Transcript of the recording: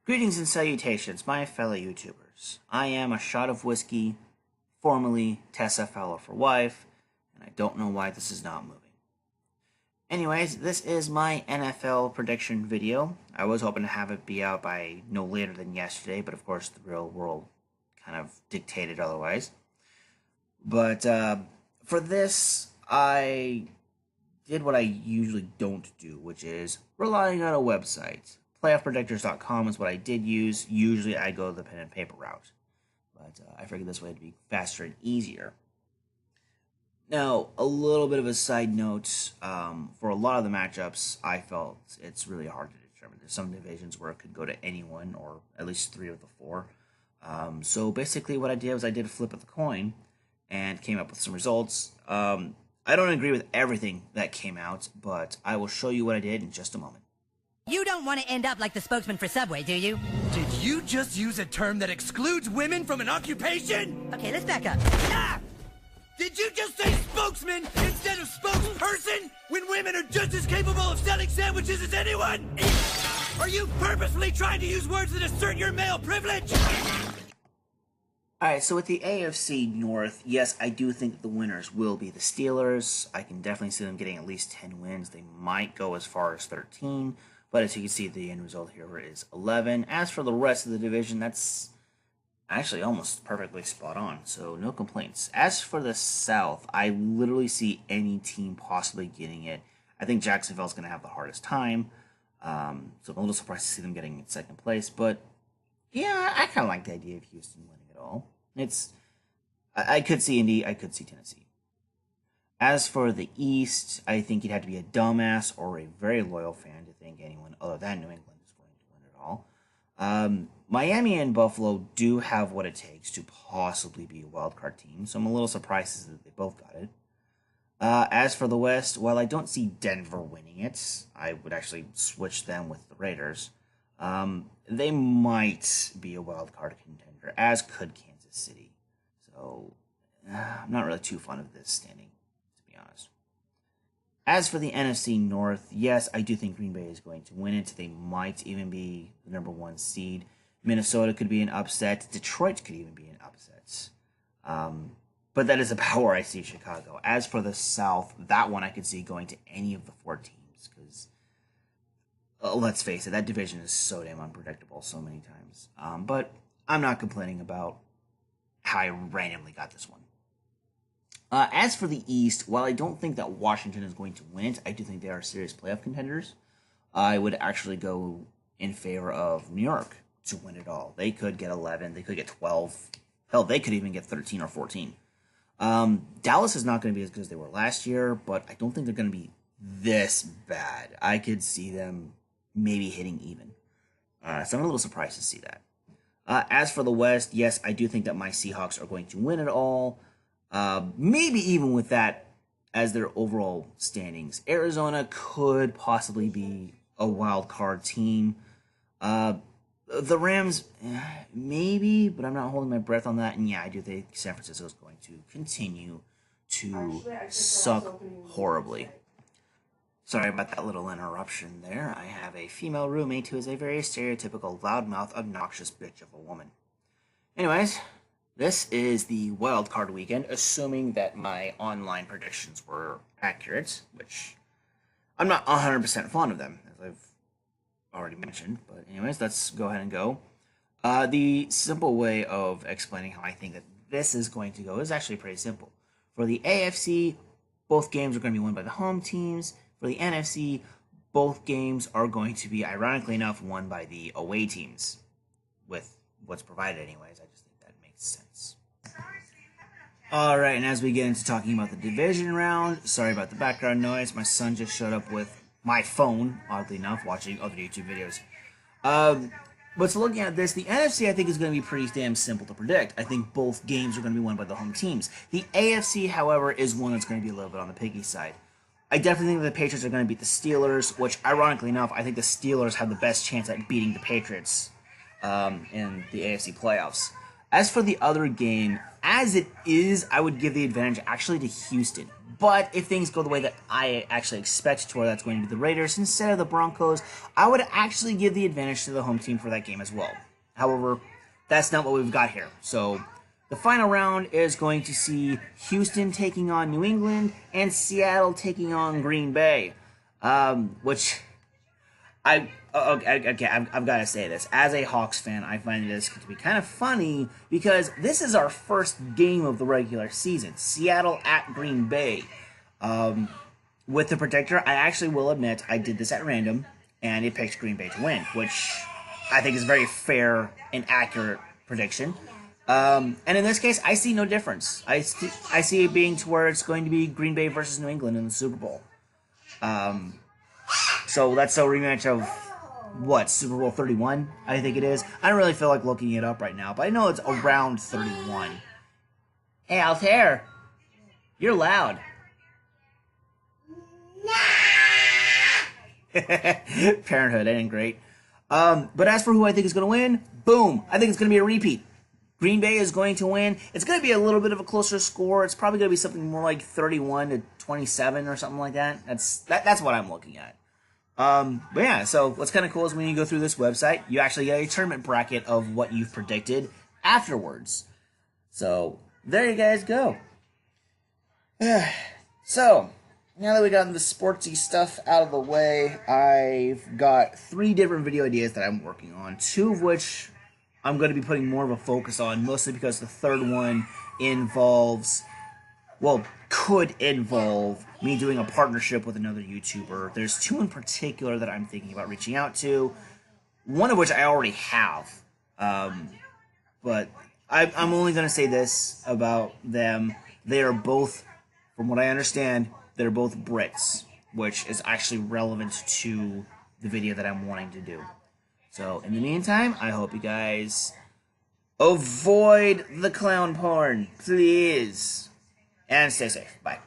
Greetings and salutations, my fellow YouTubers. I am a shot of whiskey, formerly Tessa Fowler for wife, and I don't know why this is not moving. Anyways, this is my NFL prediction video. I was hoping to have it be out by no later than yesterday, but of course the real world kind of dictated otherwise. But for this, I did what I usually don't do, which is relying on a website. Playoffpredictors.com is what I did use. Usually I go the pen and paper route, but I figured this way it'd be faster and easier. Now, a little bit of a side note, for a lot of the matchups, I felt it's really hard to determine. There's some divisions where it could go to anyone, or at least three of the four. So basically what I did was I did a flip of the coin and came up with some results. I don't agree with everything that came out, but I will show you what I did in just a moment. You don't want to end up like the spokesman for Subway, do you? Did you just use a term that excludes women from an occupation? Okay, let's back up. Ah! Did you just say spokesman instead of spokesperson when women are just as capable of selling sandwiches as anyone? Are you purposefully trying to use words that assert your male privilege? Alright, so with the AFC North, yes, I do think the winners will be the Steelers. I can definitely see them getting at least 10 wins. They might go as far as 13, but as you can see, the end result here is 11. As for the rest of the division, that's actually almost perfectly spot on, so no complaints. As for the South, I literally see any team possibly getting it. I think Jacksonville's going to have the hardest time, so I'm a little surprised to see them getting in second place, but yeah, I kind of like the idea of Houston winning it all. I could see Indy, I could see Tennessee. As for the East, I think you'd have to be a dumbass or a very loyal fan to think anyone other than New England is going to win it all. Miami and Buffalo do have what it takes to possibly be a wild card team, so I'm a little surprised that they both got it. As for the West, while I don't see Denver winning it, I would actually switch them with the Raiders. They might be a wild card contender, as could Kansas City. So, I'm not really too fond of this standing, to be honest. As for the NFC North, yes, I do think Green Bay is going to win it. They might even be the number one seed. Minnesota could be an upset. Detroit could even be an upset. But that is about where I see Chicago. As for the South, that one I could see going to any of the four teams, because let's face it, that division is so damn unpredictable so many times. But I'm not complaining about how I randomly got this one. As for the East, while I don't think that Washington is going to win it, I do think they are serious playoff contenders. I would actually go in favor of New York to win it all. They could get 11, they could get 12. Hell, they could even get 13 or 14. Dallas is not going to be as good as they were last year, but I don't think they're going to be this bad. I could see them maybe hitting even. So I'm a little surprised to see that. As for the West, yes, I do think that my Seahawks are going to win it all. Maybe even with that as their overall standings. Arizona could possibly be a wild card team. The Rams, maybe, but I'm not holding my breath on that. And yeah, I do think San Francisco is going to continue to suck horribly. Sorry about that little interruption there. I have a female roommate who is a very stereotypical, loudmouth, obnoxious bitch of a woman. Anyways, this is the wild card weekend, assuming that my online predictions were accurate, which I'm not 100% fond of them, as I've already mentioned. But anyways, let's go ahead and go. The simple way of explaining how I think that this is going to go is actually pretty simple. For the AFC, both games are going to be won by the home teams. For the NFC, both games are going to be, ironically enough, won by the away teams. With what's provided anyways, I just think that makes sense. Alright, and as we get into talking about the division round, sorry about the background noise, my son just showed up with my phone, oddly enough, watching other YouTube videos. But so looking at this, the NFC I think is going to be pretty damn simple to predict. I think both games are going to be won by the home teams. The AFC, however, is one that's going to be a little bit on the piggy side. I definitely think the Patriots are going to beat the Steelers, which, ironically enough, I think the Steelers have the best chance at beating the Patriots in the AFC playoffs. As for the other game, as it is, I would give the advantage actually to Houston. But if things go the way that I actually expect to, where that's going to be the Raiders instead of the Broncos, I would actually give the advantage to the home team for that game as well. However, that's not what we've got here. So the final round is going to see Houston taking on New England and Seattle taking on Green Bay, which I've got to say this. As a Hawks fan, I find this to be kind of funny because this is our first game of the regular season. Seattle at Green Bay. With the predictor, I actually will admit I did this at random, and it picked Green Bay to win, which I think is a very fair and accurate prediction. And in this case, I see no difference. I see it being to where it's going to be Green Bay versus New England in the Super Bowl. So that's a rematch of, what, Super Bowl 31, I think it is. I don't really feel like looking it up right now, but I know it's around 31. Hey, Altair, you're loud. Parenthood, that ain't great. But as for who I think is going to win, boom, I think it's going to be a repeat. Green Bay is going to win. It's going to be a little bit of a closer score. It's probably going to be something more like 31-27 or something like that. That's what I'm looking at. But yeah, so what's kind of cool is when you go through this website, you actually get a tournament bracket of what you've predicted afterwards. So there you guys go. So now that we got the sportsy stuff out of the way, I've got 3 different video ideas that I'm working on, 2 of which I'm going to be putting more of a focus on, mostly because the third one could involve me doing a partnership with another YouTuber. There's 2 in particular that I'm thinking about reaching out to, one of which I already have. But I'm only going to say this about them. They are both, from what I understand, they're both Brits, which is actually relevant to the video that I'm wanting to do. So, in the meantime, I hope you guys avoid the clown porn, please. And stay safe. Bye.